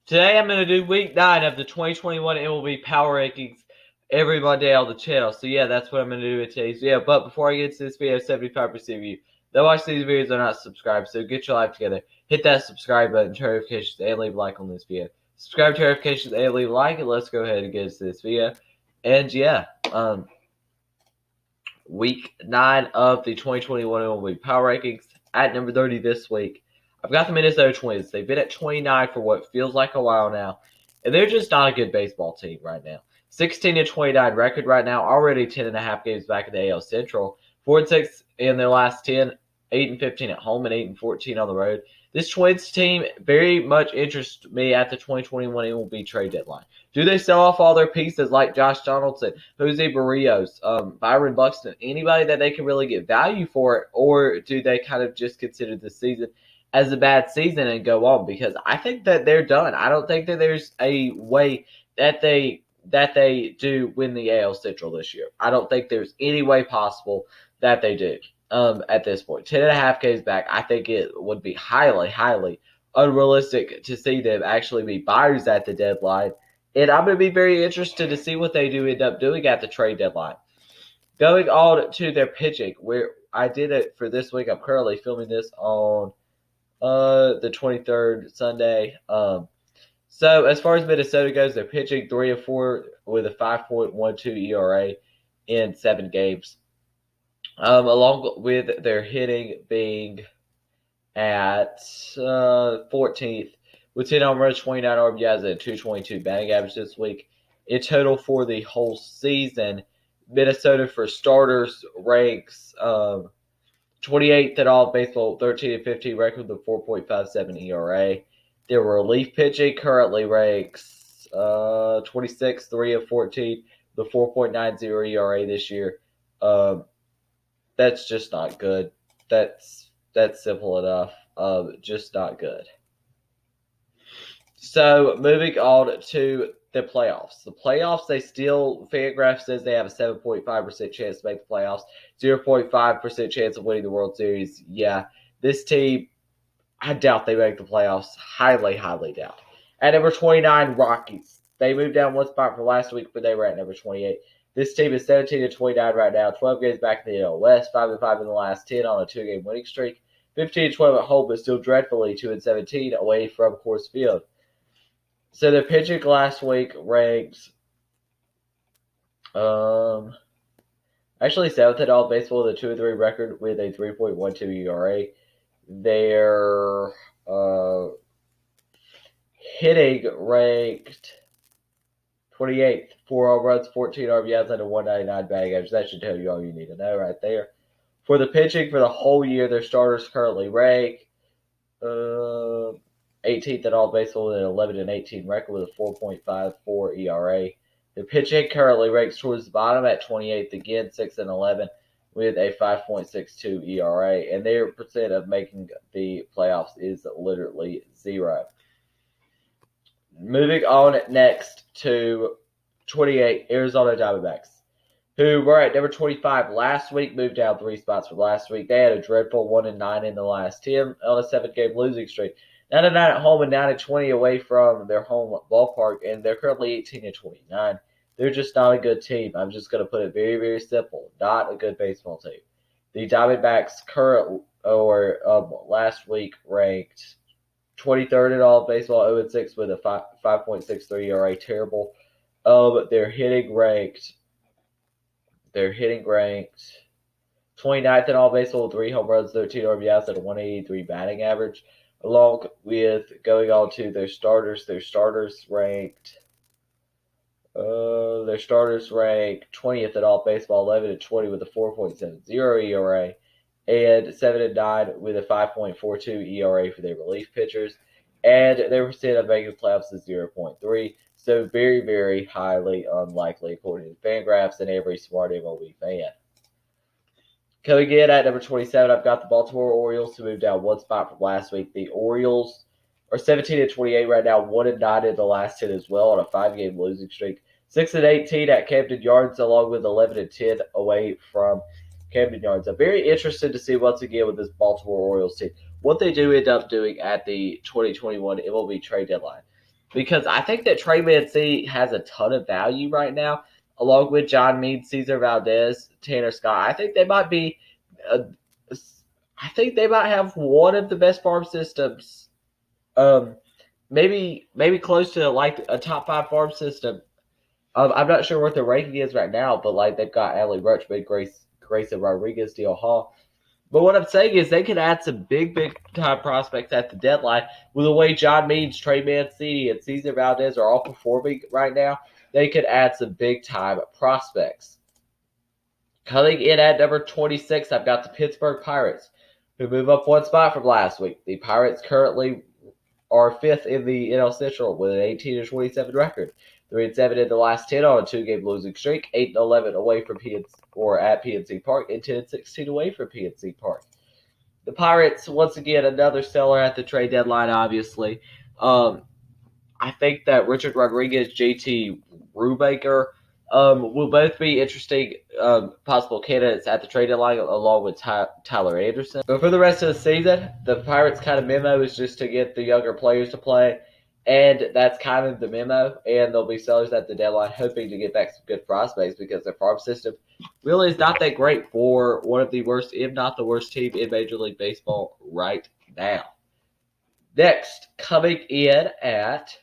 Today I'm going to do week 9 of the 2021 MLB Power Rankings every Monday on the channel. So yeah, that's what I'm going to do today. So yeah, but before I get to this video, 75% of you that watch these videos are not subscribed. So get your life together. Hit that subscribe button, turn notifications, and leave a like on this video. Subscribe to notifications and leave a like, and let's go ahead and get into this video. And yeah, week 9 of the 2021 MLB Power Rankings. At number 30 this week, I've got the Minnesota Twins. They've been at 29 for what feels like a while now, and they're just not a good baseball team right now. 16-29 record right now, already 10.5 games back in the AL Central. 4-6 in their last 10, 8-15 at home, and 8-14 on the road. This Twins team very much interests me at the 2021 MLB trade deadline. Do they sell off all their pieces like Josh Donaldson, Jose Barrios, Byron Buxton, anybody that they can really get value for it, or do they kind of just consider the season as a bad season and go on? Because I think that they're done. I don't think that there's a way that they do win the AL Central this year. I don't think there's any way possible that they do. At this point, 10.5 games back, I think it would be highly, highly unrealistic to see them actually be buyers at the deadline. And I'm going to be very interested to see what they do end up doing at the trade deadline. Going on to their pitching, where I did it for this week. I'm currently filming this on the 23rd, Sunday. So as far as Minnesota goes, they're pitching 3 of 4 with a 5.12 ERA in 7 games. Along with their hitting being at 14th with 10 home runs, 29 RBIs, and 222 batting average this week. In total for the whole season, Minnesota for starters ranks 28th in all of baseball, 13-15 record with a 4.57 ERA. Their relief pitching currently ranks 26th, 3 of 14, with a 4.90 ERA this year. That's just not good. That's simple enough. Just not good. So moving on to the playoffs. The playoffs, Fangraph says they have a 7.5% chance to make the playoffs, 0.5% chance of winning the World Series. Yeah, this team, I doubt they make the playoffs. Highly, highly doubt. At number 29, Rockies. They moved down one spot from last week, but they were at number 28. This team is 17-29 right now, 12 games back in the NL West, 5-5 in the last 10 on a 2-game winning streak, 15-12 at home, but still dreadfully 2-17 away from Coors Field. So their pitching last week ranks actually 7th in all baseball with a 2-3 record with a 3.12 ERA. Their hitting ranked 28th, 4 home runs, 14 RBIs, and a 199 batting average. That should tell you all you need to know right there. For the pitching for the whole year, their starters currently rank 18th in all baseball with an 11-18 record with a 4.54 ERA. Their pitching currently ranks towards the bottom at 28th again, 6-11 with a 5.62 ERA, and their percent of making the playoffs is literally 0. Moving on next to 28, Arizona Diamondbacks, who were at number 25 last week, moved down 3 spots from last week. They had a dreadful 1-9 in the last 10 on a 7-game losing streak. 9-9 at home and 9-20 away from their home ballpark, and they're currently 18-29. They're just not a good team. I'm just going to put it very, very simple. Not a good baseball team. The Diamondbacks last week ranked 23rd in all of baseball, 0-6 with a 5.63 ERA. Terrible. They're hitting ranked 29th in all baseball with 3 home runs, 13 RBIs, and a 183 batting average. Along with going on to their starters ranked 20th in all baseball, 11-20 with a 4.70 ERA, and 7-9 with a 5.42 ERA for their relief pitchers, and their percent of making the playoffs is 0.3. So very, very highly unlikely according to Fangraphs and every smart MLB fan. Coming in at number 27, I've got the Baltimore Orioles, who moved down 1 spot from last week. The Orioles are 17-28 right now, 1-9 in the last 10 as well on a 5-game losing streak. 6-18 at Camden Yards, along with 11-10 away from Camden Yards. I'm very interested to see once again with this Baltimore Orioles team what they do end up doing at the 2021 MLB trade deadline. because I think that Trey Mancini has a ton of value right now, along with John Means, Cesar Valdez, Tanner Scott. Uh, I think they might have one of the best farm systems. Um, maybe close to like a top five farm system. I'm not sure what the ranking is right now, but like they've got Allie Rutschman, Grayson Rodriguez, Dale Hall. But what I'm saying is they could add some big time prospects at the deadline. With the way John Means, Trey Mancini, and Cesar Valdez are all performing right now, they could add some big time prospects. Coming in at number 26, I've got the Pittsburgh Pirates, who move up one spot from last week. The Pirates currently are fifth in the NL Central with an 18-27 record. 3-7 in the last 10 on a two-game losing streak. 8-11 away from at PNC Park, and 10-16 away from PNC Park. The Pirates, once again, another seller at the trade deadline. Obviously, I think that Richard Rodriguez, JT Brubaker will both be interesting possible candidates at the trade deadline, along with Tyler Anderson. But for the rest of the season, the Pirates' kind of memo is just to get the younger players to play, and that's kind of the memo. And there'll be sellers at the deadline hoping to get back some good prospects because their farm system really is not that great for one of the worst, if not the worst team in Major League Baseball right now. Next, coming in at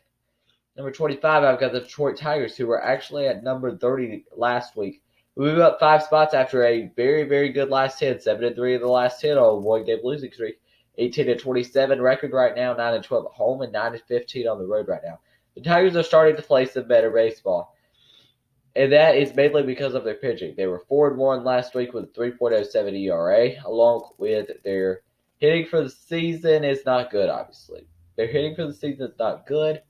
number 25, I've got the Detroit Tigers, who were actually at number 30 last week. We moved up 5 spots after a very good last 10. 7-3 in the last 10 on a one-game losing streak. 18-27 record right now. 9-12 at home and 9-15 on the road right now. The Tigers are starting to play some better baseball, and that is mainly because of their pitching. They were 4-1 last week with a 3.07 ERA, along with their hitting for the season is not good, obviously. Their hitting for the season is not good.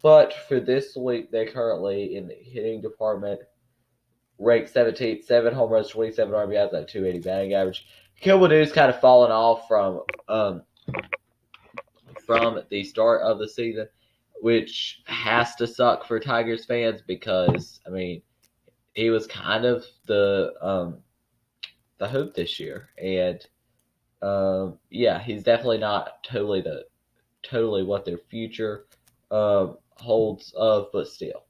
But for this week, they're currently in the hitting department, ranked 17th, 7 home runs, 27 RBIs, at a 280 batting average. Kilmadu's kind of fallen off from the start of the season, which has to suck for Tigers fans because, I mean, he was kind of the hope this year, and yeah, he's definitely not totally what their future holds of, but still.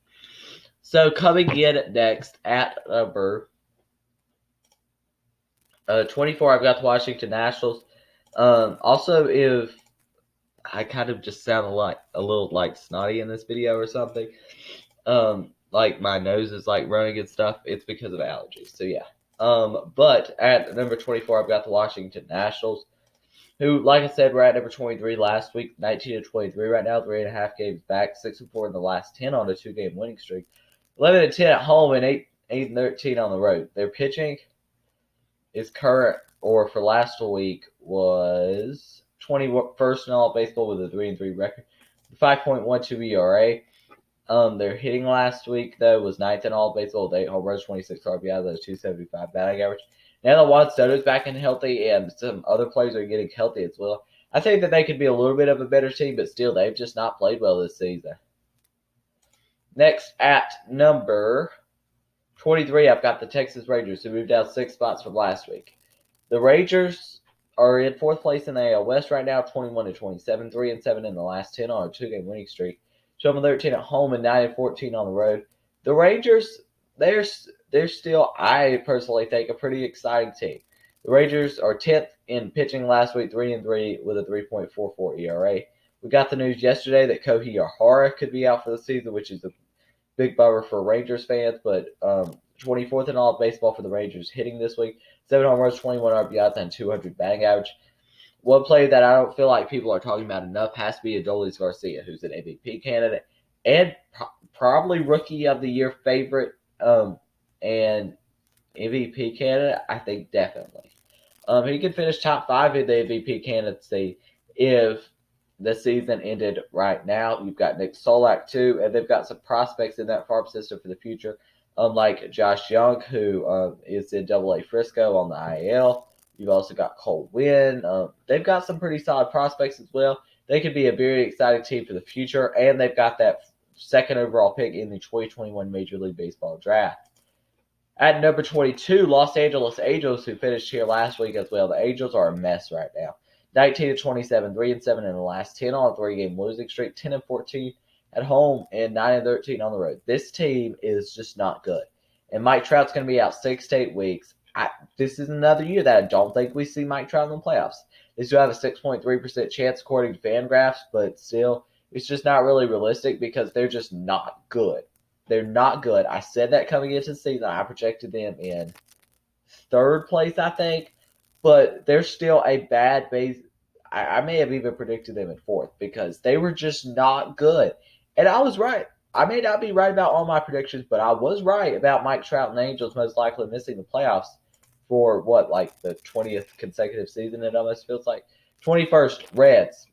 So coming in next at number 24, I've got the Washington Nationals. Also, if I kind of just sound like a little like snotty in this video or something, like my nose is like running and stuff, it's because of allergies. So yeah. But at number 24, I've got the Washington Nationals, who, like I said, were at number 23 last week, 19-23 right now, 3.5 games back, 6-4 in the last 10 on a 2-game winning streak, 11-10 at home, and 8-13 on the road. Their pitching is current, or for last week, was 21st in all baseball with a 3-3 record, 5.12 ERA. Their hitting last week, though, was 9th in all baseball with 8 home runs, 26 RBIs, at a 275 batting average. Now that Juan Soto's back and healthy, and some other players are getting healthy as well, I think that they could be a little bit of a better team, but still, they've just not played well this season. Next, at number 23, I've got the Texas Rangers, who moved down 6 spots from last week. The Rangers are in 4th place in the AL West right now, 21-27, 3-7 in the last 10 on a 2-game winning streak. 12-13 at home and 9-14 on the road. The Rangers, they're still, I personally think, a pretty exciting team. The Rangers are 10th in pitching last week, 3-3 with a 3.44 ERA. We got the news yesterday that Kohei Ihara could be out for the season, which is a big bummer for Rangers fans, but 24th in all baseball for the Rangers hitting this week. 7 home runs, 21 RBIs, and 200 batting average. One player that I don't feel like people are talking about enough has to be Adolis Garcia, who's an MVP candidate and probably Rookie of the Year favorite and MVP candidate. I think definitely. He could finish top 5 in the MVP candidacy if the season ended right now. You've got Nick Solak too, and they've got some prospects in that farm system for the future, like Josh Young, who is in AA Frisco on the IL. You've also got Cole Winn. They've got some pretty solid prospects as well. They could be a very exciting team for the future, and they've got that 2nd overall pick in the 2021 Major League Baseball draft. At number 22, Los Angeles Angels, who finished here last week as well. The Angels are a mess right now. 19-27, 3-7 in the last 10 on a 3-game losing streak, 10-14 at home, and 9-13 on the road. This team is just not good. And Mike Trout's going to be out 6 to 8 weeks. This is another year that I don't think we see Mike Trout in the playoffs. They still have a 6.3% chance according to FanGraphs, but still, it's just not really realistic because they're just not good. They're not good. I said that coming into the season. I projected them in 3rd place, I think, but they're still a bad base. I may have even predicted them in 4th because they were just not good. And I was right. I may not be right about all my predictions, but I was right about Mike Trout and the Angels most likely missing the playoffs for like the 20th consecutive season, it almost feels like. 21st, Reds.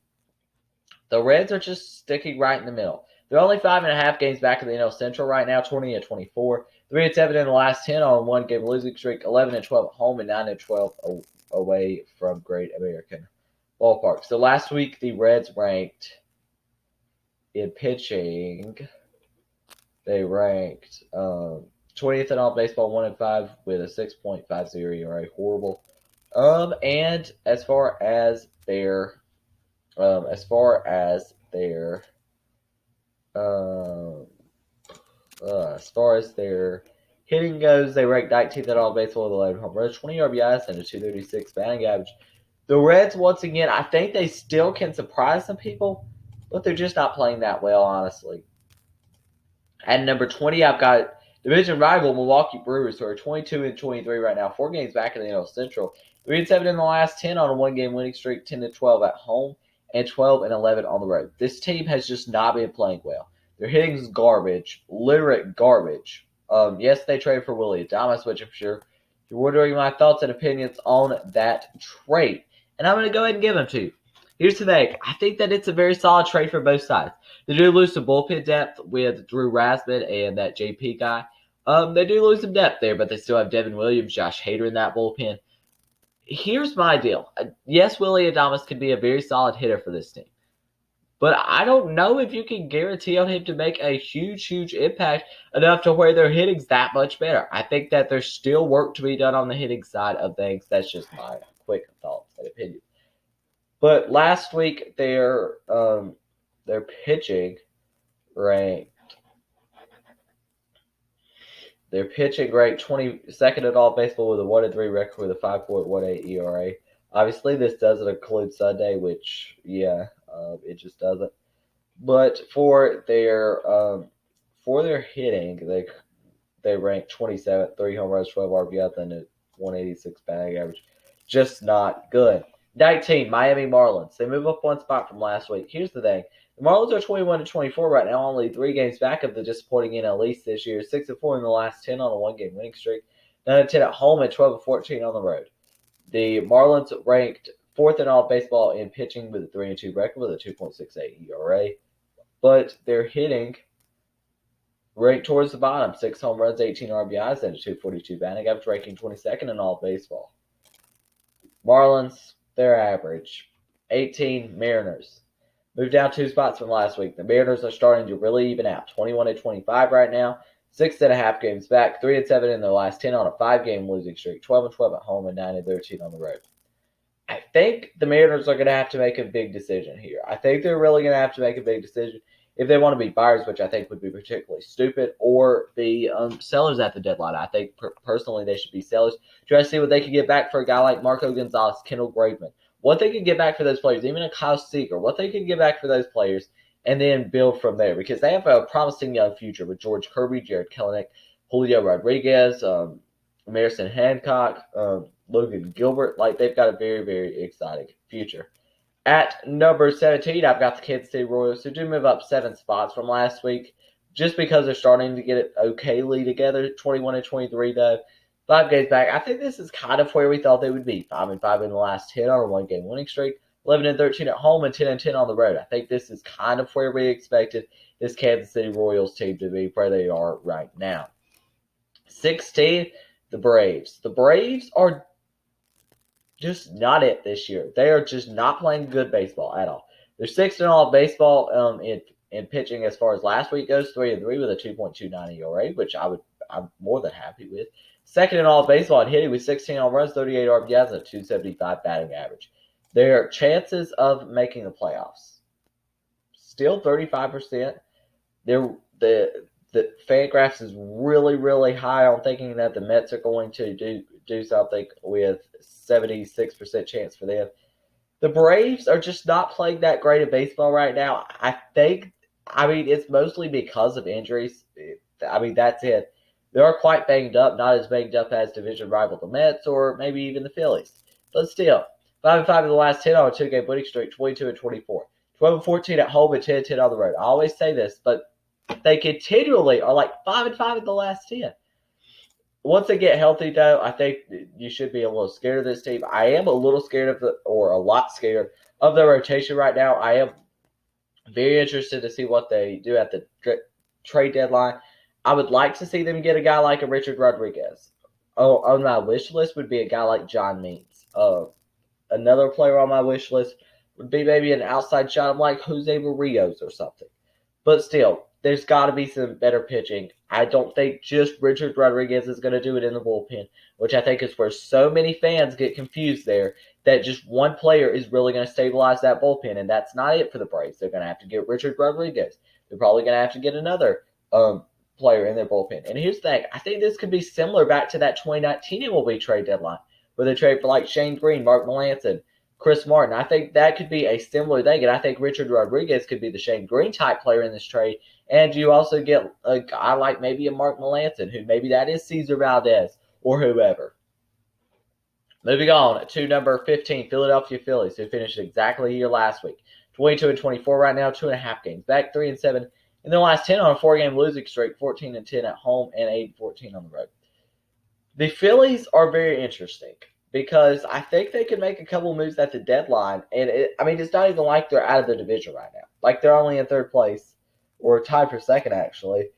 The Reds are just sticking right in the middle. They're only 5.5 games back in the NL Central right now, 20-24. 3-7 in the last 10 on a 1-game losing streak, 11-12 at home, and 9-12 away from Great American Ballpark. So last week, the Reds ranked in pitching. They ranked 20th in all baseball, 1-5 with a 6.50 ERA, horrible. And as far as their hitting goes, they ranked 19th in all baseball with 11 home runs, 20 RBIs, and a 236 batting average. The Reds, once again, I think they still can surprise some people, but they're just not playing that well, honestly. At number 20, I've got division rival Milwaukee Brewers, who are 22-23 right now, 4 games back in the NL Central, 3-7 in the last 10 on a 1-game winning streak, 10-12 at home, and 12-11 on the road. This team has just not been playing well. Their hitting is garbage, literate garbage. Yes, they traded for Willie Adames, which I'm sure you're wondering my thoughts and opinions on that trade. And I'm going to go ahead and give them to you. Here's the thing. I think that it's a very solid trade for both sides. They do lose some bullpen depth with Drew Rasmussen and that JP guy. They do lose some depth there, but they still have Devin Williams, Josh Hader in that bullpen. Here's my deal. Yes, Willie Adames could be a very solid hitter for this team. But I don't know if you can guarantee on him to make a huge, huge impact enough to where their hitting's that much better. I think that there's still work to be done on the hitting side of things. That's just my quick thoughts and opinions. But last week, their pitching ranked 22nd in all baseball with a 1-3 record with a 5.18 ERA. Obviously, this doesn't include Sunday, which it just doesn't. But for their hitting, they ranked 27th, 3 home runs, 12 RBIs, and a 186 batting average. Just not good. 19, Miami Marlins. They move up 1 spot from last week. Here's the thing. The Marlins are 21-24 right now, only 3 games back of the disappointing NL East this year. 6-4 in the last 10 on a 1-game winning streak. 9-10 at home and 12-14 on the road. The Marlins ranked 4th in all baseball in pitching with a 3-2 record with a 2.68 ERA. But their hitting ranked towards the bottom. 6 home runs, 18 RBIs, and a 242 batting average, ranking 22nd in all baseball. Marlins, they're average. 18, Mariners. Moved down 2 spots from last week. The Mariners are starting to really even out. 21-25 right now. 6.5 games back. 3-7 in their last 10 on a 5-game losing streak. 12-12 at home and 9-13 on the road. I think the Mariners are going to have to make a big decision here. I think they're really going to have to make a big decision if they want to be buyers, which I think would be particularly stupid, or be sellers at the deadline. I think personally they should be sellers. Try to see what they can get back for a guy like Marco Gonzalez, Kendall Graveman. What they can get back for those players, even a Kyle Seager, what they can get back for those players, and then build from there. Because they have a promising young future with George Kirby, Jared Kelenic, Julio Rodriguez, Emerson Hancock, Logan Gilbert. Like, they've got a very, very exciting future. At number 17, I've got the Kansas City Royals, who do move up 7 spots from last week, just because they're starting to get it okayly together. 21-23, though. 5 games back. I think this is kind of where we thought they would be. 5-5 in the last 10 on a 1-game winning streak. 11-13 at home and 10-10 on the road. I think this is kind of where we expected this Kansas City Royals team to be, where they are right now. 16, the Braves. The Braves are just not it this year. They are just not playing good baseball at all. They're 6th in all baseball in pitching as far as last week goes, 3-3 with a 2.29 ERA, which I'm more than happy with. 2nd in all baseball in hitting with 16 home runs, 38 RBIs, and a 275 batting average. Their chances of making the playoffs still 35%. The Fangraphs is really, really high on thinking that the Mets are going to do something with 76% chance for them. The Braves are just not playing that great of baseball right now. It's mostly because of injuries. That's it. They are quite banged up, not as banged up as division rival the Mets or maybe even the Phillies. But still, 5-5 in the last 10 on a 2-game winning streak, 22-24. 12-14 at home and 10-10 on the road. I always say this, but they continually are like 5-5 in the last 10. Once they get healthy, though, I think you should be a little scared of this team. I am a little scared a lot scared of the rotation right now. I am very interested to see what they do at the trade deadline. I would like to see them get a guy like a Richard Rodriguez. On my wish list would be a guy like John Means. Another player on my wish list would be maybe an outside shot like Jose Barrios or something. But still, there's got to be some better pitching. I don't think just Richard Rodriguez is going to do it in the bullpen, which I think is where so many fans get confused there, that just one player is really going to stabilize that bullpen, and that's not it for the Braves. They're going to have to get Richard Rodriguez. They're probably going to have to get another player in their bullpen. And here's the thing. I think this could be similar back to that 2019 MLB trade deadline, where they trade for like Shane Green, Mark Melancon, Chris Martin. I think that could be a similar thing, and I think Richard Rodriguez could be the Shane Green type player in this trade. And you also get a guy like maybe a Mark Melancon, who maybe that is Cesar Valdez or whoever. Moving on to number 15, Philadelphia Phillies, who finished exactly a year last week. 22-24 right now, 2.5 games back, 3-7 in the last 10 on a 4-game losing streak, 14-10 at home and 8-14 on the road. The Phillies are very interesting because I think they could make a couple moves at the deadline, and it's not even like they're out of the division right now. Like, they're only in third place, or tied for second, actually,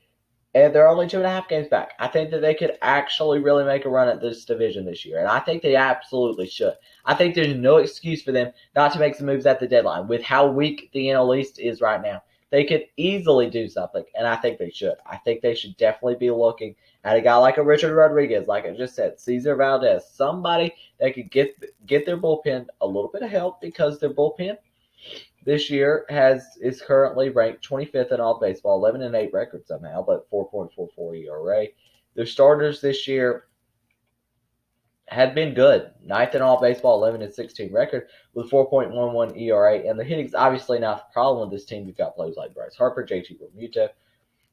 and they're only 2.5 games back. I think that they could actually really make a run at this division this year, and I think they absolutely should. I think there's no excuse for them not to make some moves at the deadline. With how weak the NL East is right now, they could easily do something, and I think they should. I think they should definitely be looking at a guy like a Richard Rodriguez, like I just said, Cesar Valdez, somebody that could get their bullpen a little bit of help, because their bullpen this year is currently ranked 25th in all baseball, 11-8 record somehow, but 4.44 ERA. Their starters this year had been good, 9th in all baseball, 11-16 record with 4.11 ERA, and the hitting's obviously not the problem with this team. You've got players like Bryce Harper, JT Realmuto.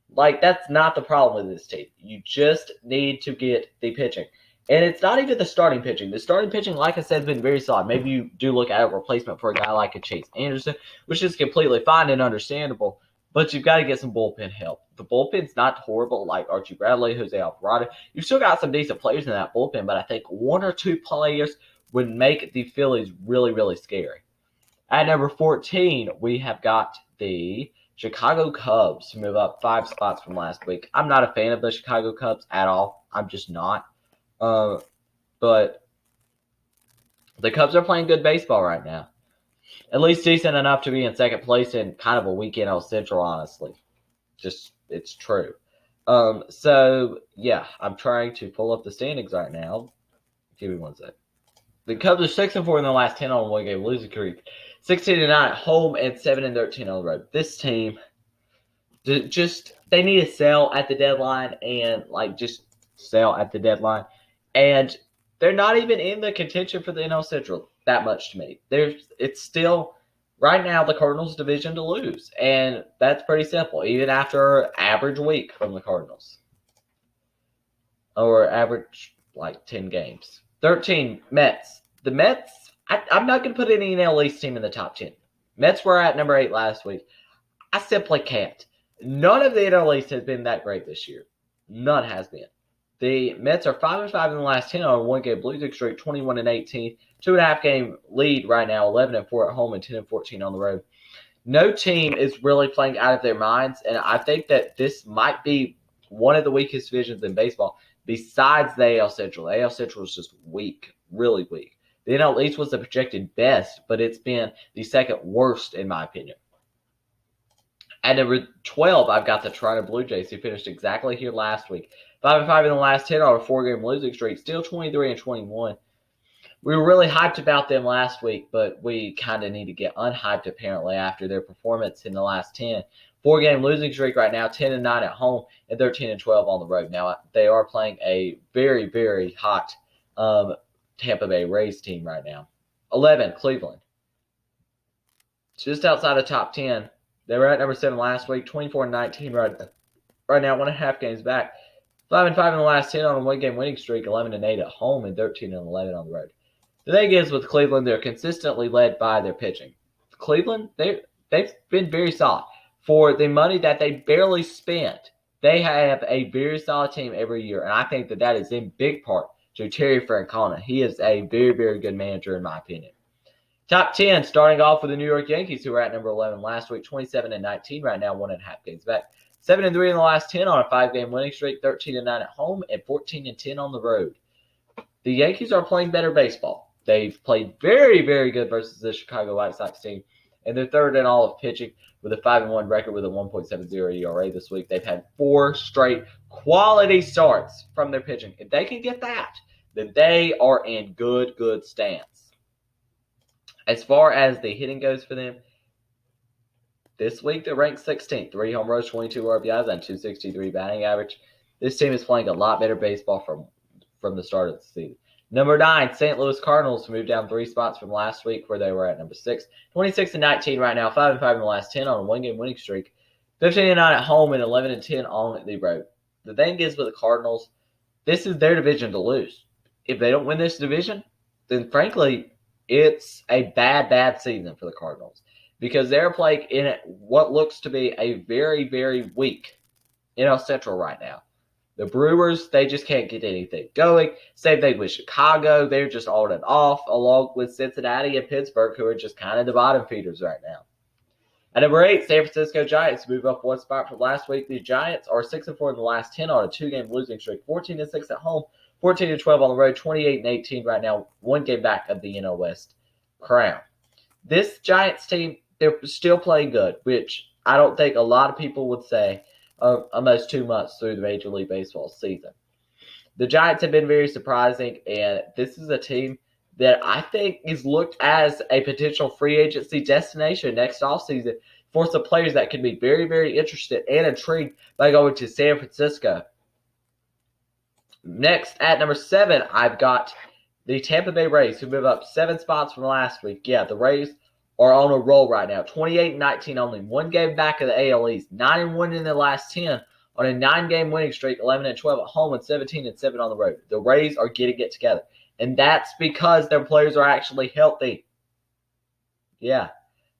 Like, that's not the problem with this team. You just need to get the pitching. And it's not even the starting pitching. The starting pitching, like I said, has been very solid. Maybe you do look at a replacement for a guy like a Chase Anderson, which is completely fine and understandable, but you've got to get some bullpen help. The bullpen's not horrible like Archie Bradley, Jose Alvarado. You've still got some decent players in that bullpen, but I think one or two players would make the Phillies really, really scary. At number 14, we have got the Chicago Cubs, who move up 5 spots from last week. I'm not a fan of the Chicago Cubs at all. I'm just not. But the Cubs are playing good baseball right now. At least decent enough to be in second place in kind of a weak NL Central, honestly. Just, it's true. So, yeah, I'm trying to pull up the standings right now. Give me one sec. The Cubs are 6-4 in the last 10 on a 1-game losing streak. 16-9 at home and 7-13 on the road. This team, they need to sell at the deadline and, just sell at the deadline. And they're not even in the contention for the NL Central that much to me. It's still, right now, the Cardinals' division to lose. And that's pretty simple, even after an average week from the Cardinals. Or average, 10 games. 13, Mets. The Mets, I'm not going to put any NL East team in the top 10. Mets were at number 8 last week. I simply can't. None of the NL East has been that great this year. None has been. The Mets are 5-5 in the last 10 on a 1-game losing streak, 21-18, 2.5 game lead right now, 11-4 at home and 10-14 on the road. No team is really playing out of their minds, and I think that this might be one of the weakest divisions in baseball besides the AL Central. The AL Central is just weak, really weak. The NL East was the projected best, but it's been the second worst in my opinion. At number 12, I've got the Toronto Blue Jays, who finished exactly here last week. 5-5 in the last 10 on a 4-game losing streak, still 23-21. We were really hyped about them last week, but we kind of need to get unhyped apparently after their performance in the last 10. 4-game losing streak right now, 10-9 at home and 13-12 on the road. Now they are playing a very, very hot Tampa Bay Rays team right now. 11, Cleveland. Just outside the top 10. They were at number 7 last week, 24-19 right now, 1.5 games back. 5-5 in the last 10 on a 1-game winning streak, 11-8 at home and 13-11 on the road. The thing is with Cleveland, they're consistently led by their pitching. Cleveland, they've been very solid. For the money that they barely spent, they have a very solid team every year, and I think that is in big part to Terry Francona. He is a very, very good manager in my opinion. Top 10, starting off with the New York Yankees, who were at number 11 last week, 27-19 right now, 1.5 games back. 7-3 in the last 10 on a 5-game winning streak, 13-9 at home, and 14-10 on the road. The Yankees are playing better baseball. They've played very, very good versus the Chicago White Sox team, and they're third in all of pitching with a 5-1 record with a 1.70 ERA this week. They've had 4 straight quality starts from their pitching. If they can get that, then they are in good stance. As far as the hitting goes for them, this week they're ranked 16th. 3 home runs, 22 RBIs, and 263 batting average. This team is playing a lot better baseball from the start of the season. Number 9, St. Louis Cardinals moved down 3 spots from last week where they were at number 6. 26-19 right now, 5-5 in the last 10 on a 1-game winning streak. 15-9 at home and 11-10 on the road. The thing is with the Cardinals, this is their division to lose. If they don't win this division, then frankly, it's a bad season for the Cardinals because they're playing in what looks to be a very, very weak NL Central right now. The Brewers, they just can't get anything going. Same thing with Chicago. They're just on and off, along with Cincinnati and Pittsburgh, who are just kind of the bottom feeders right now. At number 8, San Francisco Giants move up 1 spot from last week. The Giants are 6-4 in the last 10 on a 2-game losing streak, 14-6 at home, 14-12 on the road, 28-18 right now, 1 game back of the NL West crown. This Giants team, they're still playing good, which I don't think a lot of people would say almost 2 months through the Major League Baseball season. The Giants have been very surprising, and this is a team that I think is looked as a potential free agency destination next offseason for some players that could be very, very interested and intrigued by going to San Francisco. Next, at number 7, I've got the Tampa Bay Rays, who move up 7 spots from last week. Yeah, the Rays are on a roll right now. 28-19 only. 1 game back of the AL East. 9-1 in the last 10 on a 9-game winning streak. 11-12 at home and 17-7 on the road. The Rays are getting it together. And that's because their players are actually healthy. Yeah,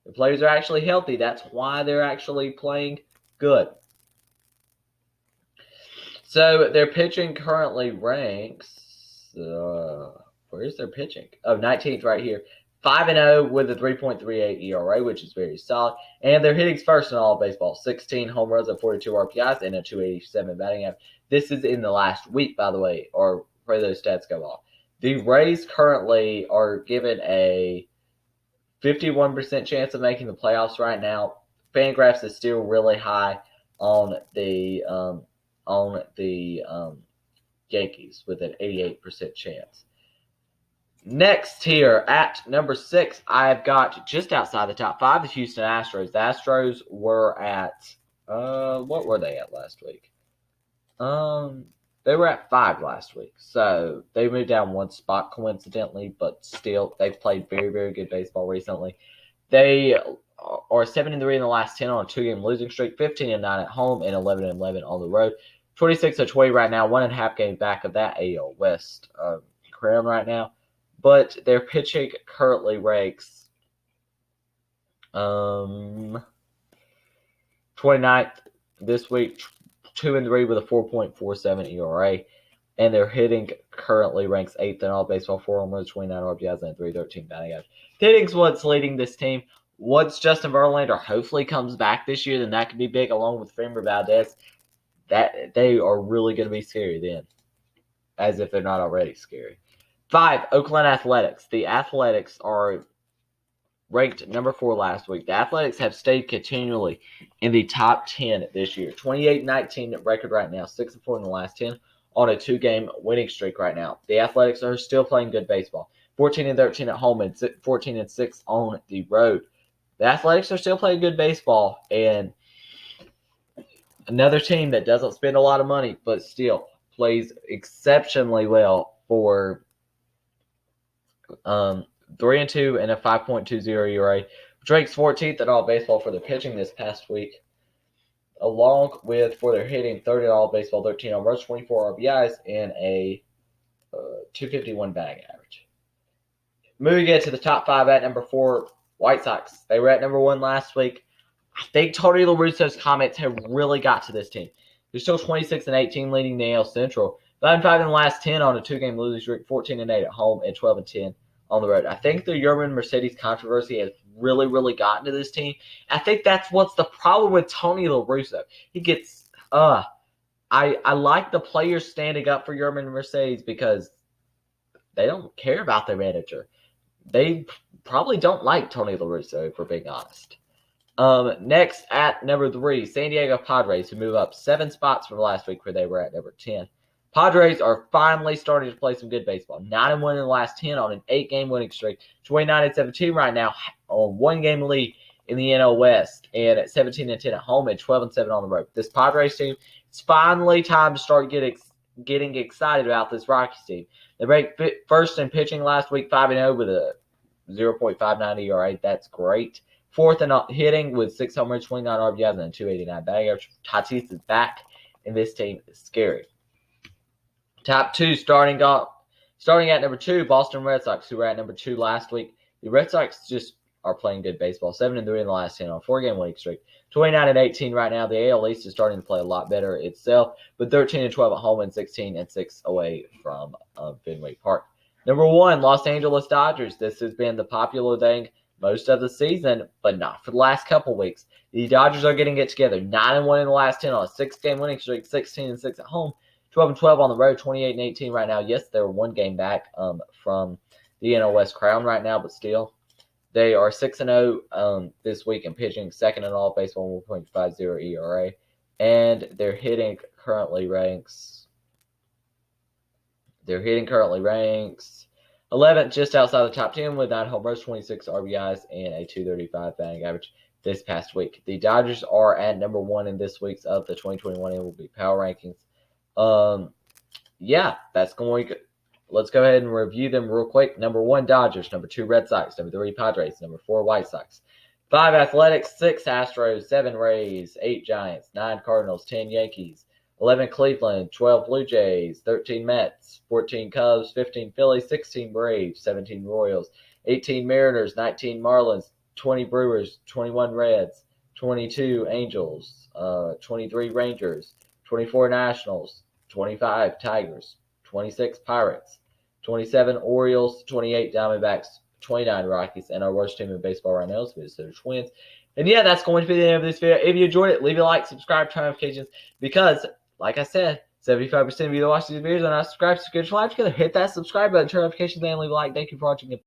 the players are actually healthy. That's why they're actually playing good. So their pitching currently ranks, where's their pitching? Oh, 19th right here. 5-0 with a 3.38 ERA, which is very solid. And their hitting's first in all of baseball. 16 home runs and 42 RBIs and a 287 batting average. This is in the last week, by the way, or where those stats go off. The Rays currently are given a 51% chance of making the playoffs right now. Fangraphs is still really high on the Yankees with an 88% chance. Next here at number 6, I've got just outside the top 5, the Houston Astros. The Astros were at, what were they at last week? They were at 5 last week, so they moved down 1 spot coincidentally, but still, they've played very, very good baseball recently. They are 7-3 in the last 10 on a 2-game losing streak, 15-9 at home and 11-11 on the road. 26-20 right now, 1.5 games back of that AL West crown right now. But their pitching currently ranks 29th this week, 2-3 with a 4.47 ERA. And their hitting currently ranks 8th in all baseball, 4 home runs, 29 RBIs, and 313 batting average. Hitting's what's leading this team. Once Justin Verlander hopefully comes back this year, then that could be big, along with Framber Valdez. That they are really going to be scary then, as if they're not already scary. 5, Oakland Athletics. The Athletics are ranked number 4 last week. The Athletics have stayed continually in the top 10 this year. 28-19 record right now, 6-4 in the last 10 on a 2-game winning streak right now. The Athletics are still playing good baseball. 14-13 at home, and 14-6 on the road. The Athletics are still playing good baseball, and another team that doesn't spend a lot of money, but still plays exceptionally well for 3-2 and a 5.20 ERA. Drake's 14th in all baseball for their pitching this past week, along with for their hitting 30 in all baseball, 13 on runs, 24 RBIs, and a 251 batting average. Moving it to the top 5 at number 4, White Sox. They were at number 1 last week. I think Tony La Russa's comments have really got to this team. They're still 26-18 leading the AL Central. 5-5 in the last 10 on a 2-game losing streak, 14-8 at home, and 12-10 on the road. I think the Yerman Mercedes controversy has really gotten to this team. I think that's what's the problem with Tony La Russa. He gets I like the players standing up for Yerman Mercedes because they don't care about their manager. They probably don't like Tony La Russa, if we're being honest. Next at number 3, San Diego Padres, who move up 7 spots from last week where they were at number 10. Padres are finally starting to play some good baseball. 9-1 in the last 10 on an 8-game winning streak. 29-17 right now on 1-game lead in the NL West, and at 17-10 at home and 12-7 on the road. This Padres team, it's finally time to start getting excited about this Rockies team. They ranked first in pitching last week, 5-0 with a 0.59 ERA. That's great. Fourth in hitting with 6 homers, 29 RBIs, and a 289 batting average. Tatis is back, and this team is scary. Top 2 starting at number 2, Boston Red Sox, who were at number 2 last week. The Red Sox just are playing good baseball. 7-3 in the last 10 on a 4-game winning streak. 29-18 right now. The AL East is starting to play a lot better itself, but 13-12 at home and 16-6 away from Fenway Park. Number 1, Los Angeles Dodgers. This has been the popular thing most of the season, but not for the last couple weeks. The Dodgers are getting it together. 9-1 in the last 10 on a 6-game winning streak. 16-6 at home. 12-12 on the road, 28-18 right now. Yes, they're 1 game back from the NL West crown right now, but still. They are 6-0 this week in pitching, second in all baseball, 1.50 ERA. And their hitting currently ranks 11th, just outside the top 10 with 9 home runs, 26 RBIs, and a 235 batting average this past week. The Dodgers are at number 1 in this week's of the 2021 MLB Power Rankings. That's going good. Let's go ahead and review them real quick. Number 1, Dodgers. Number 2, Red Sox. Number 3, Padres. Number 4, White Sox. 5, Athletics. 6, Astros. 7, Rays. 8, Giants. 9, Cardinals. 10, Yankees. 11, Cleveland. 12, Blue Jays. 13, Mets. 14, Cubs. 15, Phillies. 16, Braves. 17, Royals. 18, Mariners. 19, Marlins. 20, Brewers. 21, Reds. 22, Angels. 23, Rangers. 24, Nationals. 25, Tigers. 26, Pirates. 27, Orioles. 28, Diamondbacks. 29, Rockies. And our worst team in baseball right now is Minnesota Twins. And that's going to be the end of this video. If you enjoyed it, leave a like, subscribe, turn notifications. Because, like I said, 75% of you that watch these videos are not subscribed. So get your life together. Hit that subscribe button, turn notifications, and leave a like. Thank you for watching.